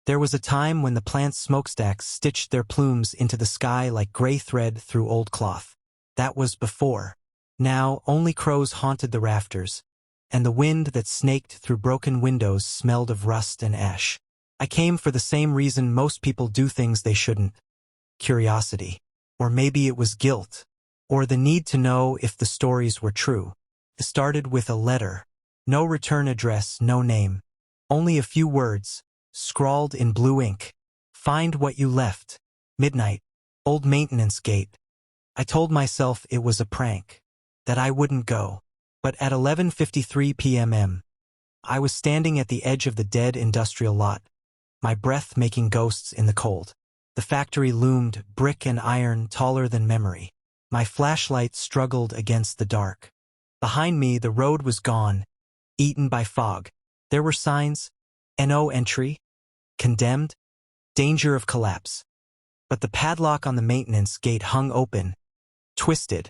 There was a time when the plant's smokestacks stitched their plumes into the sky like gray thread through old cloth. That was before. Now, only crows haunted the rafters, and the wind that snaked through broken windows smelled of rust and ash. I came for the same reason most people do things they shouldn't. Curiosity. Or maybe it was guilt. Or the need to know if the stories were true. It started with a letter. No return address, no name. Only a few words, scrawled in blue ink. Find what you left. Midnight. Old maintenance gate. I told myself it was a prank. That I wouldn't go. But at 11:53 p.m. I was standing at the edge of the dead industrial lot, my breath making ghosts in the cold. The factory loomed, brick and iron, taller than memory. My flashlight struggled against the dark. Behind me, the road was gone, eaten by fog. There were signs, NO entry, condemned, danger of collapse. But the padlock on the maintenance gate hung open, twisted,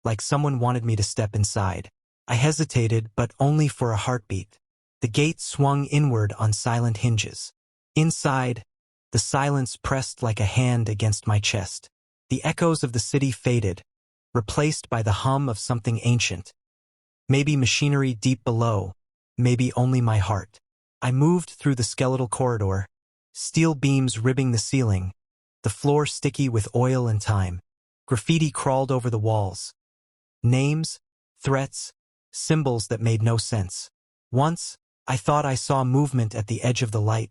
like someone wanted me to step inside. I hesitated, but only for a heartbeat. The gate swung inward on silent hinges. Inside, the silence pressed like a hand against my chest. The echoes of the city faded, replaced by the hum of something ancient. Maybe machinery deep below, maybe only my heart. I moved through the skeletal corridor, steel beams ribbing the ceiling, the floor sticky with oil and time. Graffiti crawled over the walls. Names, threats, symbols that made no sense. Once, I thought I saw movement at the edge of the light,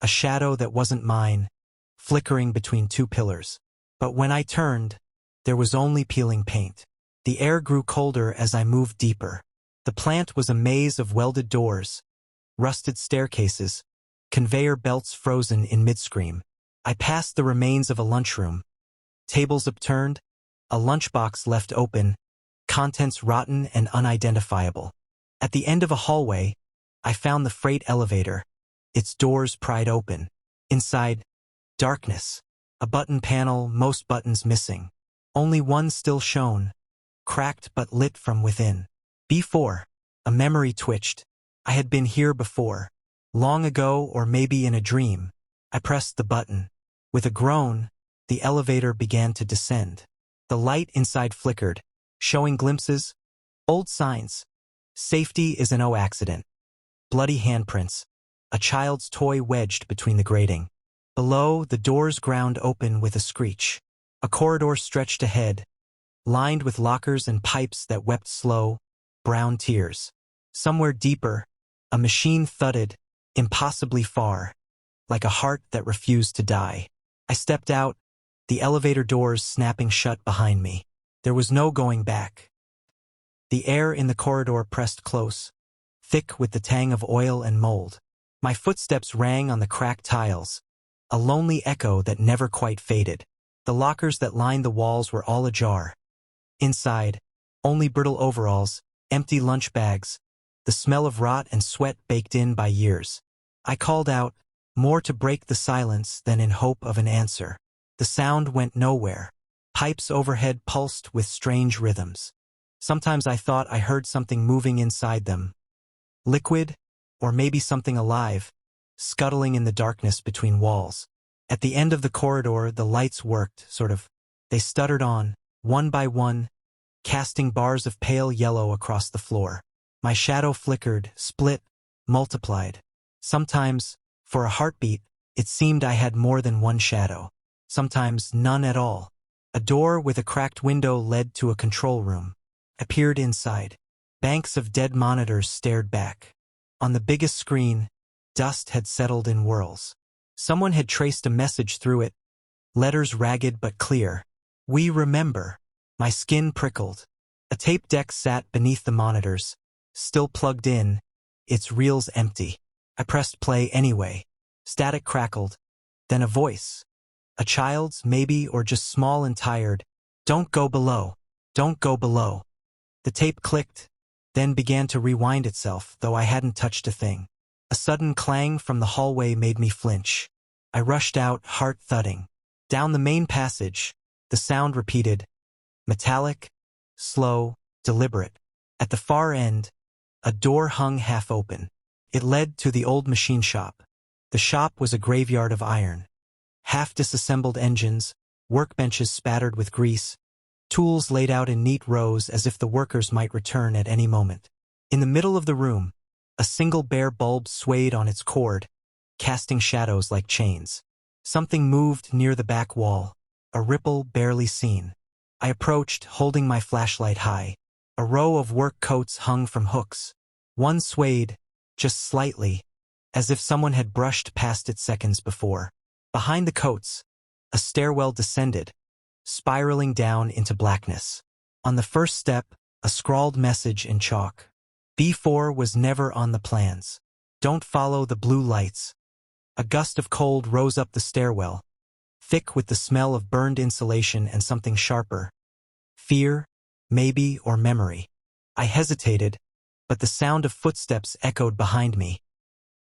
a shadow that wasn't mine, flickering between two pillars. But when I turned, there was only peeling paint. The air grew colder as I moved deeper. The plant was a maze of welded doors, rusted staircases, conveyor belts frozen in mid-scream. I passed the remains of a lunchroom. Tables upturned, a lunchbox left open, contents rotten and unidentifiable. At the end of a hallway, I found the freight elevator, its doors pried open. Inside, darkness. A button panel, most buttons missing. Only one still shone, cracked but lit from within. B4. A memory twitched. I had been here before. Long ago, or maybe in a dream. I pressed the button. With a groan, the elevator began to descend. The light inside flickered, showing glimpses. Old signs. Safety is no accident. Bloody handprints. A child's toy wedged between the grating. Below, the doors ground open with a screech. A corridor stretched ahead, lined with lockers and pipes that wept slow, brown tears. Somewhere deeper, a machine thudded, impossibly far, like a heart that refused to die. I stepped out, the elevator doors snapping shut behind me. There was no going back. The air in the corridor pressed close, thick with the tang of oil and mold. My footsteps rang on the cracked tiles, a lonely echo that never quite faded. The lockers that lined the walls were all ajar. Inside, only brittle overalls, empty lunch bags, the smell of rot and sweat baked in by years. I called out, more to break the silence than in hope of an answer. The sound went nowhere. Pipes overhead pulsed with strange rhythms. Sometimes I thought I heard something moving inside them. Liquid, or maybe something alive, scuttling in the darkness between walls. At the end of the corridor, the lights worked, sort of. They stuttered on, one by one, casting bars of pale yellow across the floor. My shadow flickered, split, multiplied. Sometimes, for a heartbeat, it seemed I had more than one shadow. Sometimes none at all. A door with a cracked window led to a control room. I peered inside. Banks of dead monitors stared back. On the biggest screen, dust had settled in whirls. Someone had traced a message through it, letters ragged but clear. We remember. My skin prickled. A tape deck sat beneath the monitors, still plugged in, its reels empty. I pressed play anyway. Static crackled. Then a voice. A child's, maybe, or just small and tired. Don't go below. Don't go below. The tape clicked, then began to rewind itself, though I hadn't touched a thing. A sudden clang from the hallway made me flinch. I rushed out, heart thudding. Down the main passage, the sound repeated. Metallic, slow, deliberate. At the far end, a door hung half open. It led to the old machine shop. The shop was a graveyard of iron. Half-disassembled engines, workbenches spattered with grease, tools laid out in neat rows as if the workers might return at any moment. In the middle of the room, a single bare bulb swayed on its cord, casting shadows like chains. Something moved near the back wall, a ripple barely seen. I approached, holding my flashlight high. A row of work coats hung from hooks. One swayed, just slightly, as if someone had brushed past it seconds before. Behind the coats, a stairwell descended, spiraling down into blackness. On the first step, a scrawled message in chalk. B4 was never on the plans. Don't follow the blue lights. A gust of cold rose up the stairwell, thick with the smell of burned insulation and something sharper. Fear, maybe, or memory. I hesitated, but the sound of footsteps echoed behind me.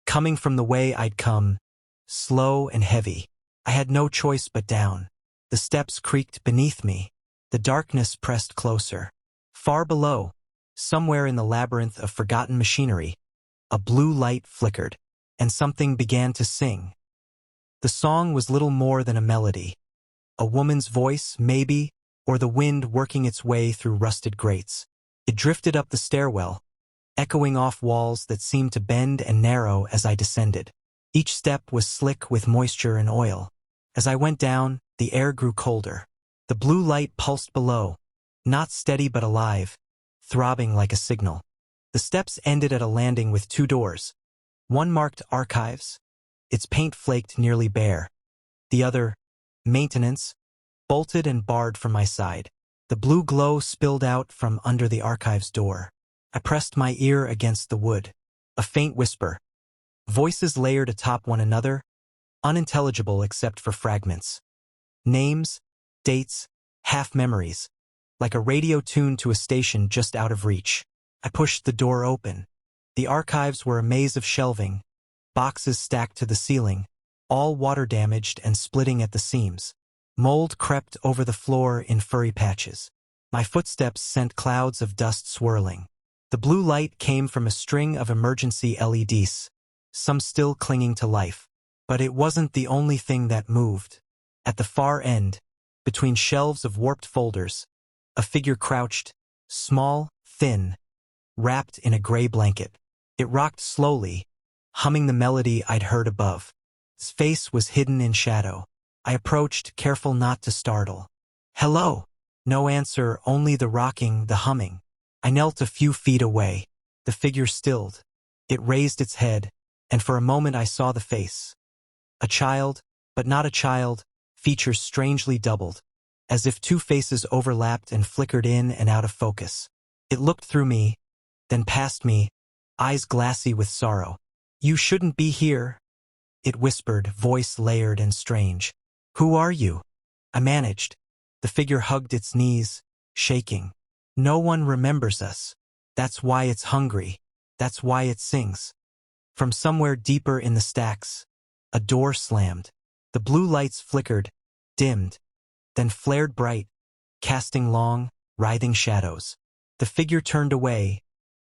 Coming from the way I'd come, slow and heavy. I had no choice but down. The steps creaked beneath me. The darkness pressed closer. Far below, somewhere in the labyrinth of forgotten machinery, a blue light flickered, and something began to sing. The song was little more than a melody. A woman's voice, maybe, or the wind working its way through rusted grates. It drifted up the stairwell, echoing off walls that seemed to bend and narrow as I descended. Each step was slick with moisture and oil. As I went down, the air grew colder. The blue light pulsed below, not steady but alive, throbbing like a signal. The steps ended at a landing with 2 doors. One marked Archives, its paint flaked nearly bare. The other, Maintenance, bolted and barred from my side. The blue glow spilled out from under the Archives door. I pressed my ear against the wood. A faint whisper. Voices layered atop one another, unintelligible except for fragments. Names, dates, half-memories, like a radio tuned to a station just out of reach. I pushed the door open. The Archives were a maze of shelving, boxes stacked to the ceiling, all water-damaged and splitting at the seams. Mold crept over the floor in furry patches. My footsteps sent clouds of dust swirling. The blue light came from a string of emergency LEDs, some still clinging to life. But it wasn't the only thing that moved. At the far end, between shelves of warped folders, a figure crouched, small, thin, wrapped in a gray blanket. It rocked slowly, humming the melody I'd heard above. His face was hidden in shadow. I approached, careful not to startle. "Hello!" No answer, only the rocking, the humming. I knelt a few feet away. The figure stilled. It raised its head, and for a moment I saw the face. A child, but not a child, features strangely doubled, as if 2 faces overlapped and flickered in and out of focus. It looked through me, then past me, eyes glassy with sorrow. "You shouldn't be here," it whispered, voice layered and strange. "Who are you?" I managed. The figure hugged its knees, shaking. "No one remembers us. That's why it's hungry. That's why it sings." From somewhere deeper in the stacks, a door slammed. The blue lights flickered, dimmed, then flared bright, casting long, writhing shadows. The figure turned away,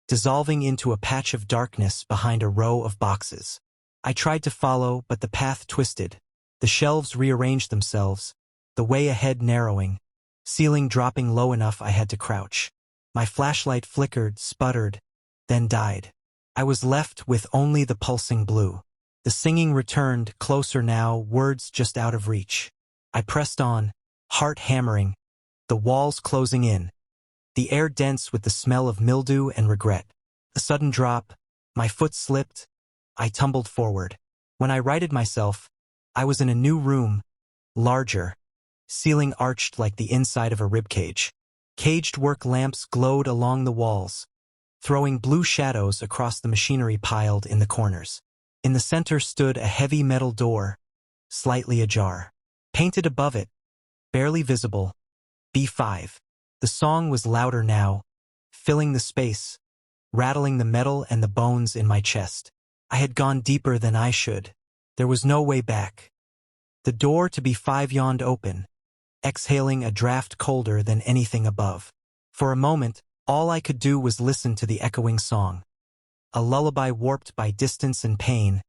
dissolving into a patch of darkness behind a row of boxes. I tried to follow, but the path twisted. The shelves rearranged themselves, the way ahead narrowing, ceiling dropping low enough I had to crouch. My flashlight flickered, sputtered, then died. I was left with only the pulsing blue. The singing returned, closer now, words just out of reach. I pressed on, heart hammering, the walls closing in, the air dense with the smell of mildew and regret. A sudden drop, my foot slipped, I tumbled forward. When I righted myself, I was in a new room, larger, ceiling arched like the inside of a ribcage. Caged work lamps glowed along the walls, throwing blue shadows across the machinery piled in the corners. In the center stood a heavy metal door, slightly ajar. Painted above it, barely visible, B5. The song was louder now, filling the space, rattling the metal and the bones in my chest. I had gone deeper than I should. There was no way back. The door to B5 yawned open, exhaling a draft colder than anything above. For a moment, all I could do was listen to the echoing song. A lullaby warped by distance and pain,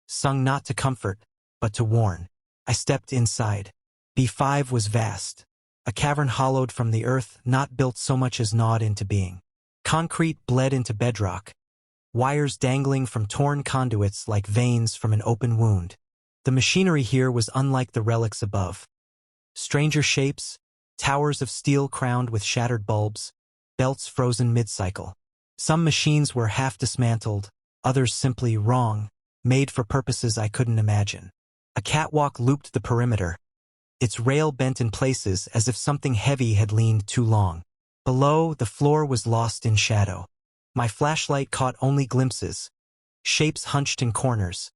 sung not to comfort, but to warn. I stepped inside. B5 was vast. A cavern hollowed from the earth, not built so much as gnawed into being. Concrete bled into bedrock, wires dangling from torn conduits like veins from an open wound. The machinery here was unlike the relics above. Stranger shapes, towers of steel crowned with shattered bulbs, belts frozen mid-cycle. Some machines were half dismantled, others simply wrong, made for purposes I couldn't imagine. A catwalk looped the perimeter, its rail bent in places as if something heavy had leaned too long. Below, the floor was lost in shadow. My flashlight caught only glimpses, shapes hunched in corners,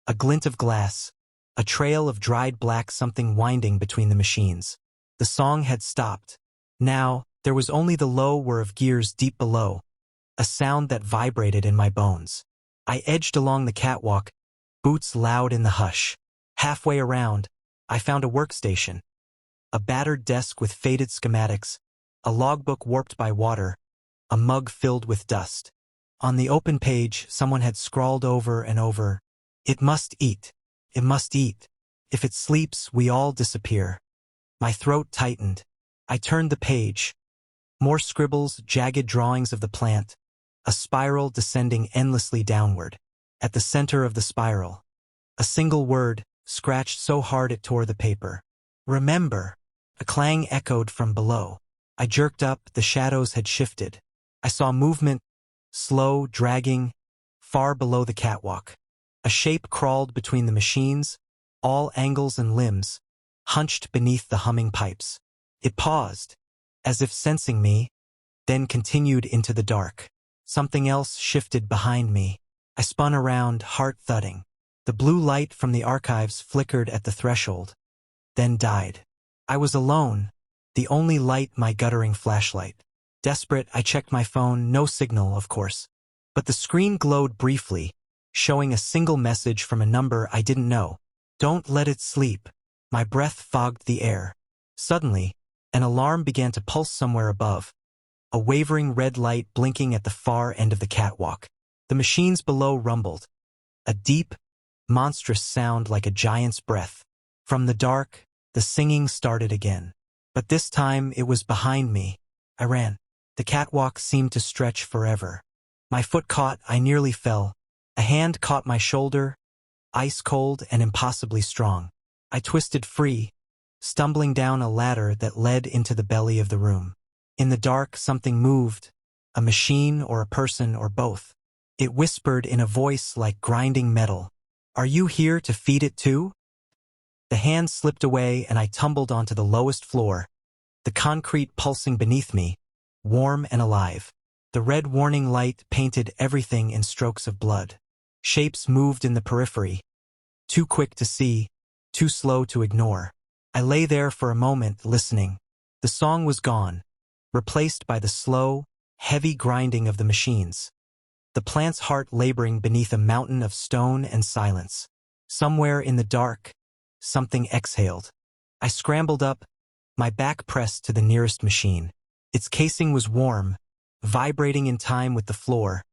a glint of glass, a trail of dried black something winding between the machines. The song had stopped. Now, there was only the low whir of gears deep below, a sound that vibrated in my bones. I edged along the catwalk, boots loud in the hush. Halfway around, I found a workstation, a battered desk with faded schematics, a logbook warped by water, a mug filled with dust. On the open page, someone had scrawled over and over, "It must eat. It must eat. If it sleeps, we all disappear." My throat tightened. I turned the page. More scribbles, jagged drawings of the plant, a spiral descending endlessly downward. At the center of the spiral, a single word, scratched so hard it tore the paper. "Remember." A clang echoed from below. I jerked up, the shadows had shifted. I saw movement, slow, dragging, far below the catwalk. A shape crawled between the machines, all angles and limbs, hunched beneath the humming pipes. It paused, as if sensing me, then continued into the dark. Something else shifted behind me. I spun around, heart thudding. The blue light from the archives flickered at the threshold, then died. I was alone, the only light my guttering flashlight. Desperate, I checked my phone, no signal, of course. But the screen glowed briefly, showing a single message from a number I didn't know. "Don't let it sleep." My breath fogged the air. Suddenly, an alarm began to pulse somewhere above, a wavering red light blinking at the far end of the catwalk. The machines below rumbled, a deep, monstrous sound like a giant's breath. From the dark, the singing started again. But this time it was behind me. I ran. The catwalk seemed to stretch forever. My foot caught, I nearly fell. A hand caught my shoulder, ice cold and impossibly strong. I twisted free, stumbling down a ladder that led into the belly of the room. In the dark, something moved, a machine or a person or both. It whispered in a voice like grinding metal, "Are you here to feed it too?" The hand slipped away and I tumbled onto the lowest floor, the concrete pulsing beneath me, warm and alive. The red warning light painted everything in strokes of blood. Shapes moved in the periphery, too quick to see, too slow to ignore. I lay there for a moment, listening. The song was gone, replaced by the slow, heavy grinding of the machines. The plant's heart laboring beneath a mountain of stone and silence. Somewhere in the dark, something exhaled. I scrambled up, my back pressed to the nearest machine. Its casing was warm, vibrating in time with the floor,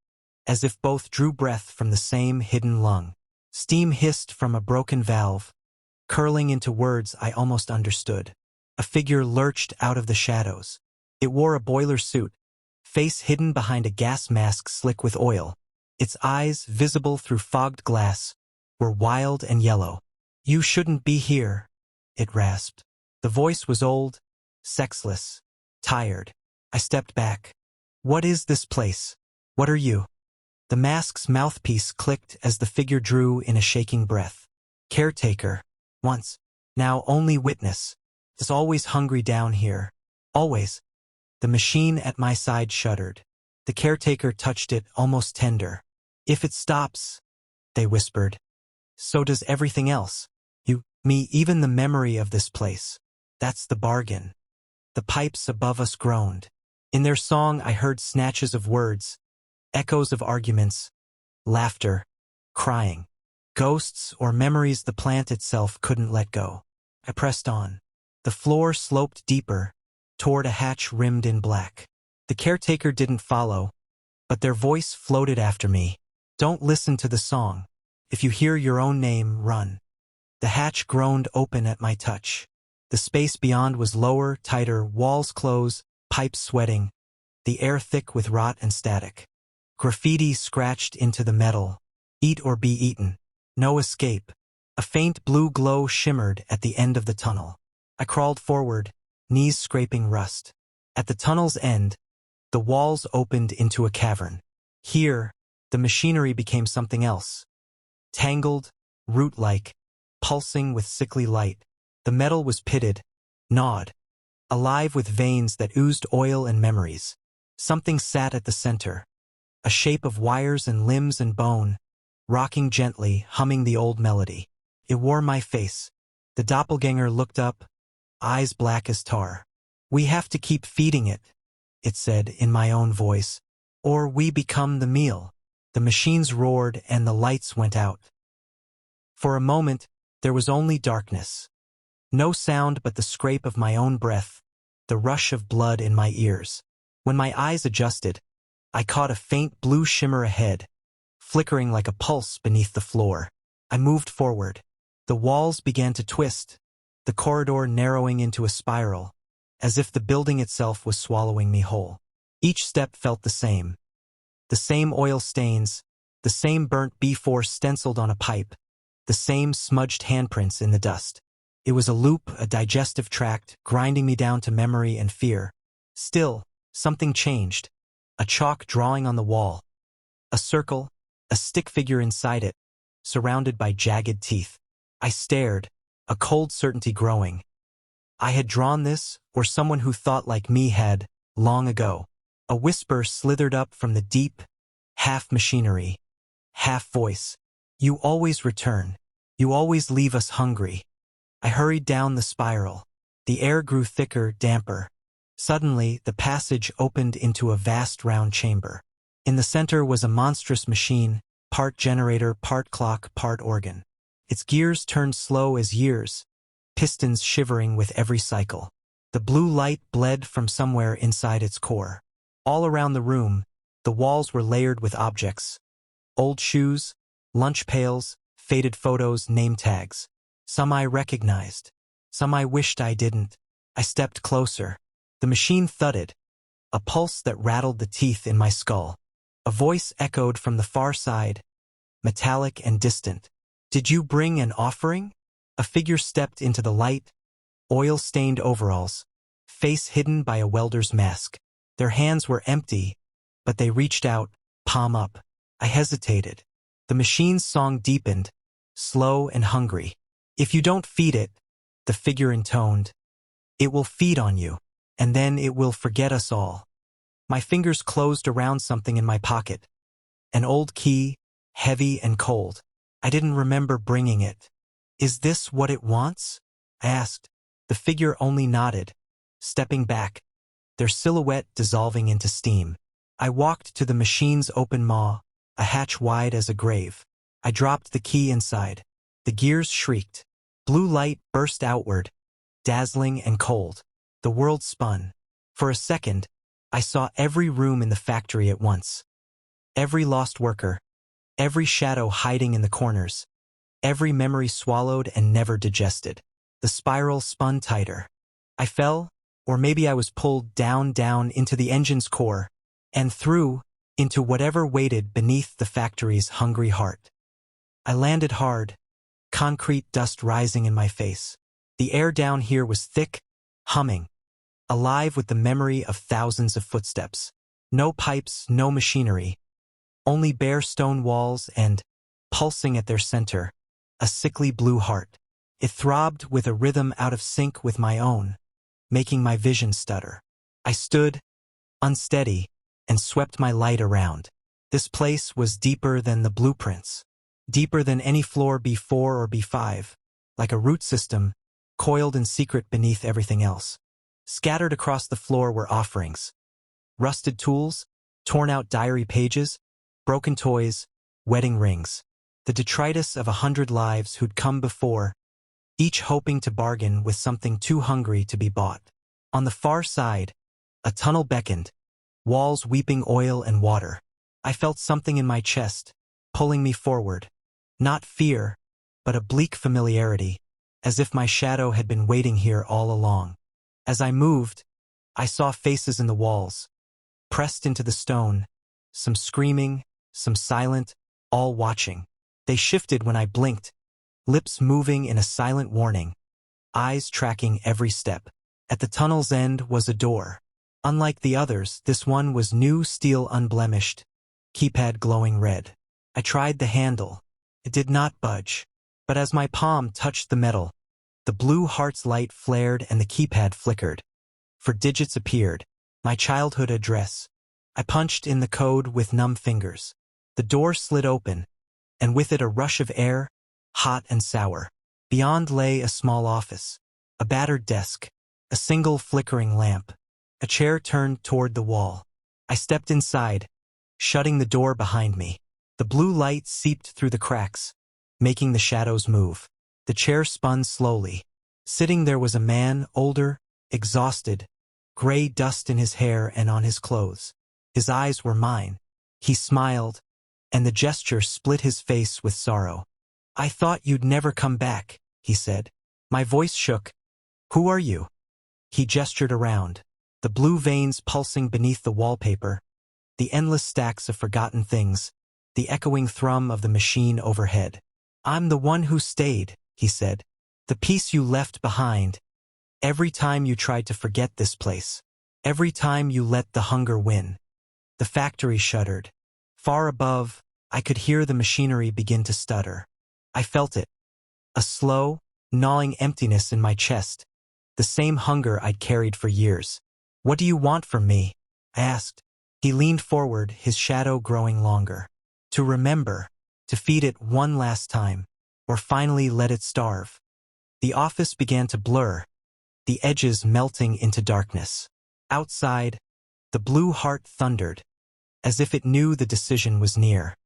as if both drew breath from the same hidden lung. Steam hissed from a broken valve, curling into words I almost understood. A figure lurched out of the shadows. It wore a boiler suit, face hidden behind a gas mask slick with oil. Its eyes, visible through fogged glass, were wild and yellow. "You shouldn't be here," it rasped. The voice was old, sexless, tired. I stepped back. "What is this place? What are you?" The mask's mouthpiece clicked as the figure drew in a shaking breath. "Caretaker. Once. Now only witness. Is always hungry down here. Always." The machine at my side shuddered. The caretaker touched it, almost tender. "If it stops," they whispered, "so does everything else. You, me, even the memory of this place. That's the bargain." The pipes above us groaned. In their song I heard snatches of words, echoes of arguments, laughter, crying. Ghosts or memories the plant itself couldn't let go. I pressed on. The floor sloped deeper, toward a hatch rimmed in black. The caretaker didn't follow, but their voice floated after me. "Don't listen to the song. If you hear your own name, run. The hatch groaned open at my touch. The space beyond was lower, tighter, walls close, pipes sweating, the air thick with rot and static. Graffiti scratched into the metal. Eat or be eaten. No escape. A faint blue glow shimmered at the end of the tunnel. I crawled forward, knees scraping rust. At the tunnel's end, the walls opened into a cavern. Here, the machinery became something else. Tangled, root-like, pulsing with sickly light. The metal was pitted, gnawed, alive with veins that oozed oil and memories. Something sat at the center, a shape of wires and limbs and bone, rocking gently, humming the old melody. It wore my face. The doppelganger looked up, eyes black as tar. "We have to keep feeding it," it said in my own voice, "or we become the meal." The machines roared and the lights went out. For a moment, there was only darkness. No sound but the scrape of my own breath, the rush of blood in my ears. When my eyes adjusted, I caught a faint blue shimmer ahead, flickering like a pulse beneath the floor. I moved forward. The walls began to twist, the corridor narrowing into a spiral, as if the building itself was swallowing me whole. Each step felt the same. The same oil stains, the same burnt B4 stenciled on a pipe, the same smudged handprints in the dust. It was a loop, a digestive tract, grinding me down to memory and fear. Still, something changed. A chalk drawing on the wall. A circle, a stick figure inside it, surrounded by jagged teeth. I stared, a cold certainty growing. I had drawn this, or someone who thought like me had, long ago. A whisper slithered up from the deep, half machinery, half voice. "You always return. You always leave us hungry." I hurried down the spiral. The air grew thicker, damper. Suddenly, the passage opened into a vast round chamber. In the center was a monstrous machine, part generator, part clock, part organ. Its gears turned slow as years, pistons shivering with every cycle. The blue light bled from somewhere inside its core. All around the room, the walls were layered with objects. Old shoes, lunch pails, faded photos, name tags. Some I recognized. Some I wished I didn't. I stepped closer. The machine thudded, a pulse that rattled the teeth in my skull. A voice echoed from the far side, metallic and distant. "Did you bring an offering?" A figure stepped into the light, oil-stained overalls, face hidden by a welder's mask. Their hands were empty, but they reached out, palm up. I hesitated. The machine's song deepened, slow and hungry. "If you don't feed it," the figure intoned, "it will feed on you, and then it will forget us all." My fingers closed around something in my pocket. An old key, heavy and cold. I didn't remember bringing it. "Is this what it wants?" I asked. The figure only nodded, stepping back, their silhouette dissolving into steam. I walked to the machine's open maw, a hatch wide as a grave. I dropped the key inside. The gears shrieked. Blue light burst outward, dazzling and cold. The world spun. For a second, I saw every room in the factory at once. Every lost worker, every shadow hiding in the corners, every memory swallowed and never digested. The spiral spun tighter. I fell, or maybe I was pulled down into the engine's core, and through, into whatever waited beneath the factory's hungry heart. I landed hard, concrete dust rising in my face. The air down here was thick, humming, alive with the memory of thousands of footsteps. No pipes, no machinery, only bare stone walls and, pulsing at their center, a sickly blue heart. It throbbed with a rhythm out of sync with my own, making my vision stutter. I stood, unsteady, and swept my light around. This place was deeper than the blueprints, deeper than any floor B4 or B5, like a root system, coiled in secret beneath everything else. Scattered across the floor were offerings. Rusted tools, torn-out diary pages, broken toys, wedding rings. The detritus of 100 lives who'd come before, each hoping to bargain with something too hungry to be bought. On the far side, a tunnel beckoned, walls weeping oil and water. I felt something in my chest, pulling me forward. Not fear, but a bleak familiarity, as if my shadow had been waiting here all along. As I moved, I saw faces in the walls, pressed into the stone, some screaming, some silent, all watching. They shifted when I blinked, lips moving in a silent warning, eyes tracking every step. At the tunnel's end was a door. Unlike the others, this one was new steel unblemished, keypad glowing red. I tried the handle. It did not budge. But as my palm touched the metal, the blue heart's light flared and the keypad flickered. For digits appeared. My childhood address. I punched in the code with numb fingers. The door slid open, and with it a rush of air, hot and sour. Beyond lay a small office, a battered desk, a single flickering lamp, a chair turned toward the wall. I stepped inside, shutting the door behind me. The blue light seeped through the cracks, making the shadows move. The chair spun slowly. Sitting there was a man, older, exhausted, gray dust in his hair and on his clothes. His eyes were mine. He smiled, and the gesture split his face with sorrow. "I thought you'd never come back," he said. My voice shook. "Who are you?" He gestured around, the blue veins pulsing beneath the wallpaper, the endless stacks of forgotten things, the echoing thrum of the machine overhead. "I'm the one who stayed," he said. "The piece you left behind. Every time you tried to forget this place. Every time you let the hunger win." The factory shuddered. Far above, I could hear the machinery begin to stutter. I felt it. A slow, gnawing emptiness in my chest. The same hunger I'd carried for years. "What do you want from me?" I asked. He leaned forward, his shadow growing longer. "To remember, to feed it one last time, or finally let it starve." The office began to blur, the edges melting into darkness. Outside, the blue heart thundered, as if it knew the decision was near.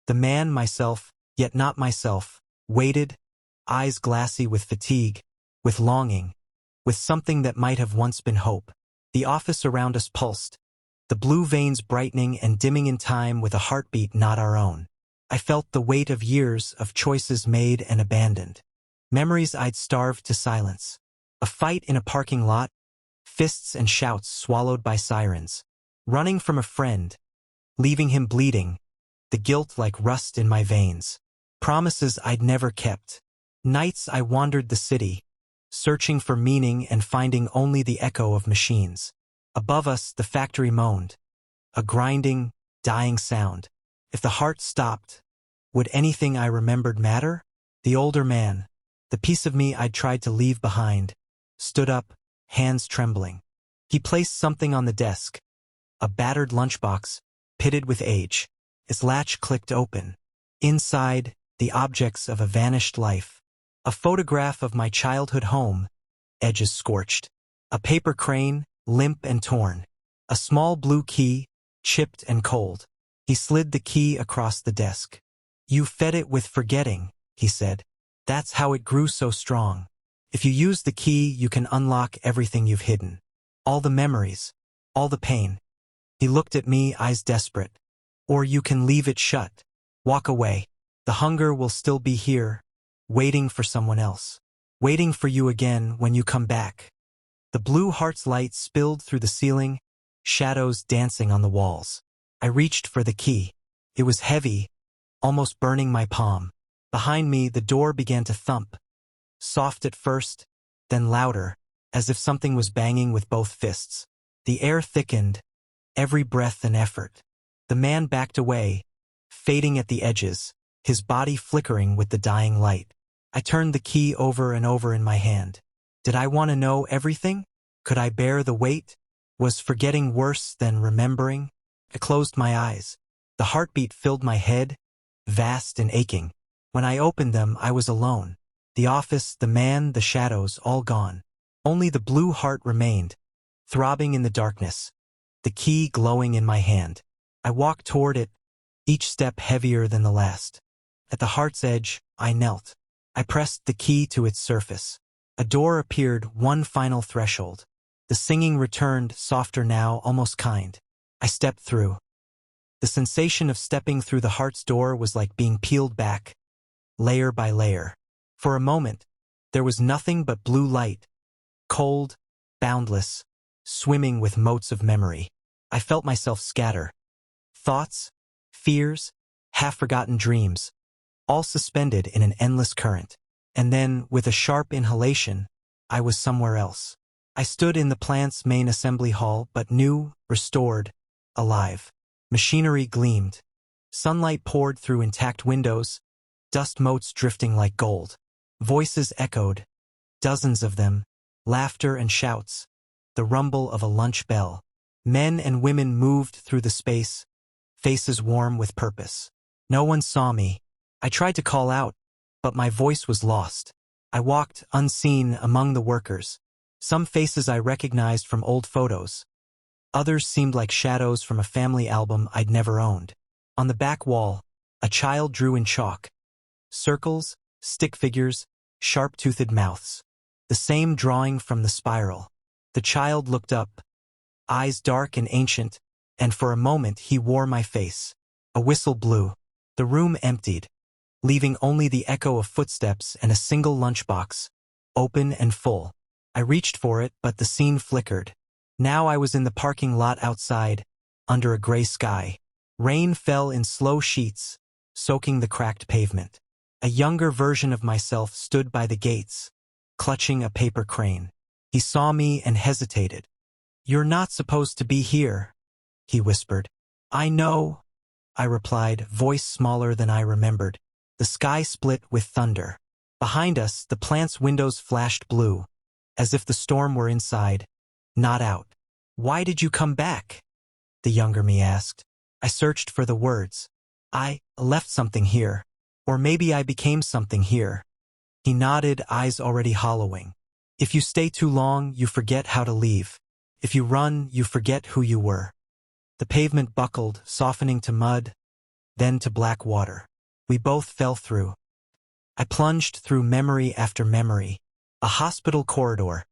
The man, myself, yet not myself, waited, eyes glassy with fatigue, with longing, with something that might have once been hope. The office around us pulsed, the blue veins brightening and dimming in time with a heartbeat not our own. I felt the weight of years of choices made and abandoned. Memories I'd starved to silence. A fight in a parking lot, fists and shouts swallowed by sirens. Running from a friend, leaving him bleeding, the guilt like rust in my veins. Promises I'd never kept. Nights I wandered the city, searching for meaning and finding only the echo of machines. Above us, the factory moaned. A grinding, dying sound. If the heart stopped, would anything I remembered matter? The older man, the piece of me I'd tried to leave behind, stood up, hands trembling. He placed something on the desk. A battered lunchbox, pitted with age. Its latch clicked open. Inside, the objects of a vanished life. A photograph of my childhood home, edges scorched. A paper crane, limp and torn. A small blue key, chipped and cold. He slid the key across the desk. "You fed it with forgetting," he said. "That's how it grew so strong. If you use the key, you can unlock everything you've hidden. All the memories, all the pain." He looked at me, eyes desperate. "Or you can leave it shut. Walk away. The hunger will still be here, waiting for someone else. Waiting for you again when you come back." The blue heart's light spilled through the ceiling, shadows dancing on the walls. I reached for the key. It was heavy, almost burning my palm. Behind me, the door began to thump. Soft at first, then louder, as if something was banging with both fists. The air thickened, every breath an effort. The man backed away, fading at the edges, his body flickering with the dying light. I turned the key over and over in my hand. Did I want to know everything? Could I bear the weight? Was forgetting worse than remembering? I closed my eyes. The heartbeat filled my head, vast and aching. When I opened them, I was alone. The office, the man, the shadows, all gone. Only the blue heart remained, throbbing in the darkness, the key glowing in my hand. I walked toward it, each step heavier than the last. At the heart's edge, I knelt. I pressed the key to its surface. A door appeared, one final threshold. The singing returned, softer now, almost kind. I stepped through. The sensation of stepping through the heart's door was like being peeled back, layer by layer. For a moment, there was nothing but blue light, cold, boundless, swimming with motes of memory. I felt myself scatter. Thoughts, fears, half-forgotten dreams, all suspended in an endless current. And then, with a sharp inhalation, I was somewhere else. I stood in the plant's main assembly hall, but new, restored, alive. Machinery gleamed. Sunlight poured through intact windows, dust motes drifting like gold. Voices echoed, dozens of them, laughter and shouts, the rumble of a lunch bell. Men and women moved through the space, faces warm with purpose. No one saw me. I tried to call out, but my voice was lost. I walked unseen among the workers. Some faces I recognized from old photos. Others seemed like shadows from a family album I'd never owned. On the back wall, a child drew in chalk. Circles, stick figures, sharp-toothed mouths. The same drawing from the spiral. The child looked up, eyes dark and ancient, and for a moment he wore my face. A whistle blew. The room emptied, leaving only the echo of footsteps and a single lunchbox, open and full. I reached for it, but the scene flickered. Now I was in the parking lot outside, under a gray sky. Rain fell in slow sheets, soaking the cracked pavement. A younger version of myself stood by the gates, clutching a paper crane. He saw me and hesitated. "You're not supposed to be here," he whispered. "I know," I replied, voice smaller than I remembered. The sky split with thunder. Behind us, the plant's windows flashed blue, as if the storm were inside, not out. "Why did you come back?" the younger me asked. I searched for the words. "I left something here. Or maybe I became something here." He nodded, eyes already hollowing. "If you stay too long, you forget how to leave. If you run, you forget who you were." The pavement buckled, softening to mud, then to black water. We both fell through. I plunged through memory after memory. A hospital corridor,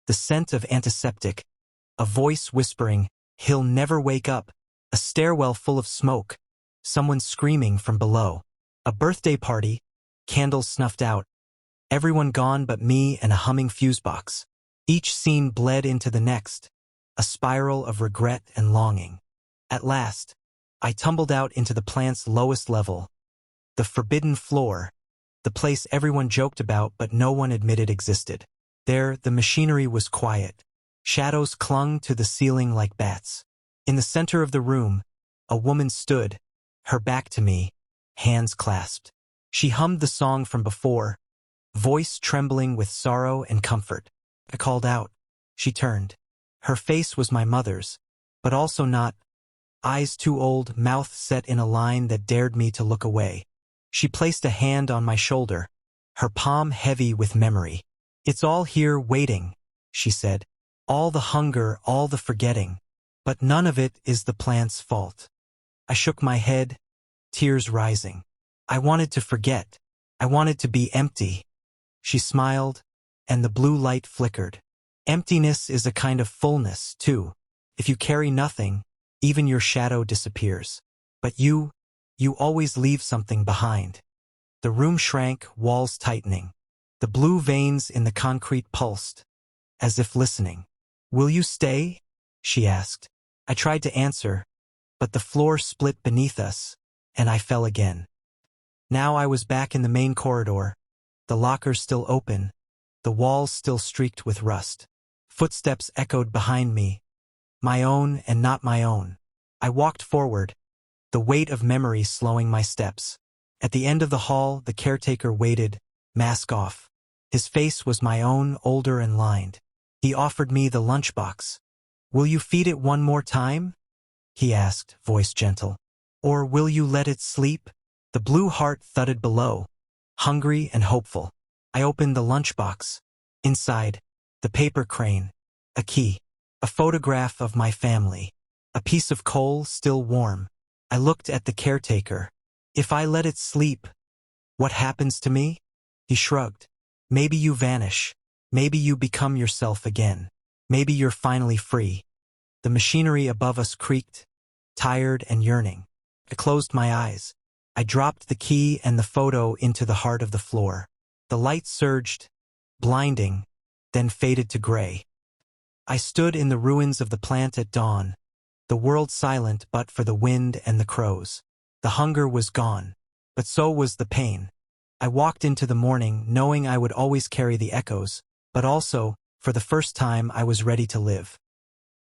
the scent of antiseptic, a voice whispering, "He'll never wake up," a stairwell full of smoke, someone screaming from below. A birthday party, candles snuffed out, everyone gone but me and a humming fuse box. Each scene bled into the next, a spiral of regret and longing. At last, I tumbled out into the plant's lowest level, the forbidden floor, the place everyone joked about but no one admitted existed. There, the machinery was quiet. Shadows clung to the ceiling like bats. In the center of the room, a woman stood, her back to me, hands clasped. She hummed the song from before, voice trembling with sorrow and comfort. I called out. She turned. Her face was my mother's, but also not. Eyes too old, mouth set in a line that dared me to look away. She placed a hand on my shoulder, her palm heavy with memory. "It's all here waiting," she said. "All the hunger, all the forgetting. But none of it is the plant's fault." I shook my head, tears rising. I wanted to forget. I wanted to be empty. She smiled, and the blue light flickered. Emptiness is a kind of fullness, too. If you carry nothing, even your shadow disappears. But you always leave something behind. The room shrank, walls tightening. The blue veins in the concrete pulsed, as if listening. "Will you stay?" she asked. I tried to answer, but the floor split beneath us, and I fell again. Now I was back in the main corridor, the lockers still open, the walls still streaked with rust. Footsteps echoed behind me, my own and not my own. I walked forward, the weight of memory slowing my steps. At the end of the hall, the caretaker waited, mask off. His face was my own, older and lined. He offered me the lunchbox. "Will you feed it one more time?" he asked, voice gentle. "Or will you let it sleep?" The blue heart thudded below, hungry and hopeful. I opened the lunchbox. Inside, the paper crane, a key, a photograph of my family, a piece of coal still warm. I looked at the caretaker. "If I let it sleep, what happens to me?" He shrugged. "Maybe you vanish. Maybe you become yourself again. Maybe you're finally free." The machinery above us creaked, tired and yearning. I closed my eyes. I dropped the key and the photo into the heart of the floor. The light surged, blinding, then faded to gray. I stood in the ruins of the plant at dawn, the world silent but for the wind and the crows. The hunger was gone, but so was the pain. I walked into the morning knowing I would always carry the echoes, but also, for the first time I was ready to live.